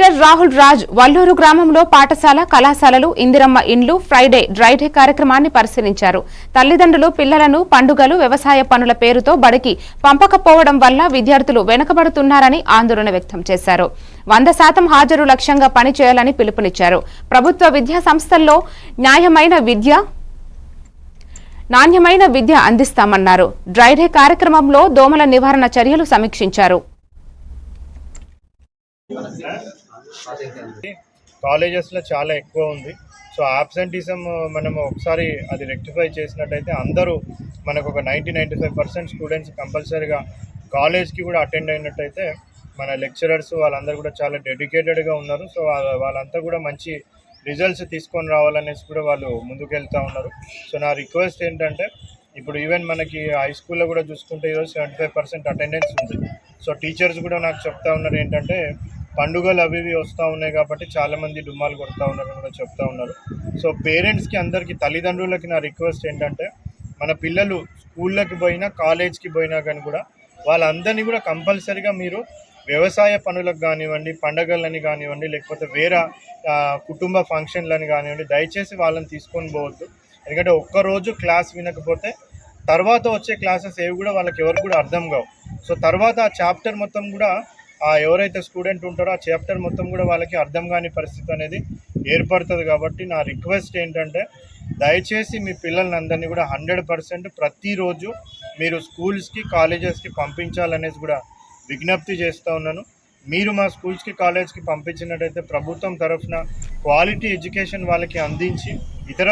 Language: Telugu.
డాక్టర్ రాహుల్ రాజ్ వల్లూరు గ్రామంలో పాఠశాల కళాశాలలు ఇందిరమ్మ ఇండ్లు ఫ్రైడే డ్రైడే కార్యక్రమాన్ని పరిశీలించారు. తల్లిదండ్రులు పిల్లలను పండుగలు వ్యవసాయ పనుల పేరుతో బడికి పంపకపోవడం వల్ల విద్యార్థులు వెనుకబడుతున్నారని ఆందోళన వ్యక్తం చేశారు. 100% హాజరు లక్ష్యంగా పనిచేయాలని పిలుపునిచ్చారు. ప్రభుత్వ విద్యా సంస్థల్లో నాణ్యమైన విద్య అందిస్తామన్నారు. డ్రైడే కార్యక్రమంలో దోమల నివారణ చర్యలు సమీక్షించారు. కాలేజెస్లో చాలా ఎక్కువ ఉంది. సో ఆబ్సెంటిజం మనం ఒకసారి అది రెక్టిఫై చేసినట్టయితే అందరూ మనకు ఒక 90-95% స్టూడెంట్స్ కంపల్సరీగా కాలేజ్కి కూడా అటెండ్ అయినట్టయితే మన లెక్చరర్స్ వాళ్ళందరూ కూడా చాలా డెడికేటెడ్గా ఉన్నారు. సో వాళ్ళంతా కూడా మంచి రిజల్ట్స్ తీసుకొని రావాలనేసి కూడా వాళ్ళు ముందుకెళ్తూ ఉన్నారు. సో నా రిక్వెస్ట్ ఏంటంటే ఇప్పుడు ఈవెన్ మనకి హై స్కూల్లో కూడా చూసుకుంటే ఈరోజు 75% అటెండెన్స్ ఉంది. సో టీచర్స్ కూడా నాకు చెప్తా ఉన్నారు ఏంటంటే పండుగలు అవి వస్తూ ఉన్నాయి కాబట్టి చాలామంది డుమ్మాలు కొడుతూ ఉన్నారని కూడా చెప్తా ఉన్నారు. సో పేరెంట్స్కి అందరికీ తల్లిదండ్రులకి నా రిక్వెస్ట్ ఏంటంటే మన పిల్లలు స్కూళ్ళకి పోయినా కాలేజ్కి పోయినా కానీ కూడా వాళ్ళందరినీ కూడా కంపల్సరీగా మీరు వ్యవసాయ పనులకు కానివ్వండి, పండగలని కానివ్వండి, లేకపోతే వేరే కుటుంబ ఫంక్షన్లని కానివ్వండి, దయచేసి వాళ్ళని తీసుకొని పోవద్దు. ఎందుకంటే ఒక్కరోజు క్లాస్ వినకపోతే తర్వాత వచ్చే క్లాసెస్ ఏవి కూడా వాళ్ళకి ఎవరికి కూడా అర్థం కావు. సో తర్వాత ఆ చాప్టర్ మొత్తం కూడా ఎవరైతే స్టూడెంట్ ఉంటారో ఆ చాప్టర్ మొత్తం కూడా వాళ్ళకి అర్థం కాని పరిస్థితి అనేది ఏర్పడుతుంది. కాబట్టి నా రిక్వెస్ట్ ఏంటంటే దయచేసి మీ పిల్లల్ని అందరినీ కూడా 100% ప్రతిరోజు మీరు స్కూల్స్కి కాలేజెస్కి పంపించాలనేసి కూడా విజ్ఞప్తి చేస్తూ ఉన్నాను. మీరు మా స్కూల్స్కి కాలేజ్కి పంపించినట్టయితే ప్రభుత్వం తరఫున క్వాలిటీ ఎడ్యుకేషన్ వాళ్ళకి అందించి ఇతర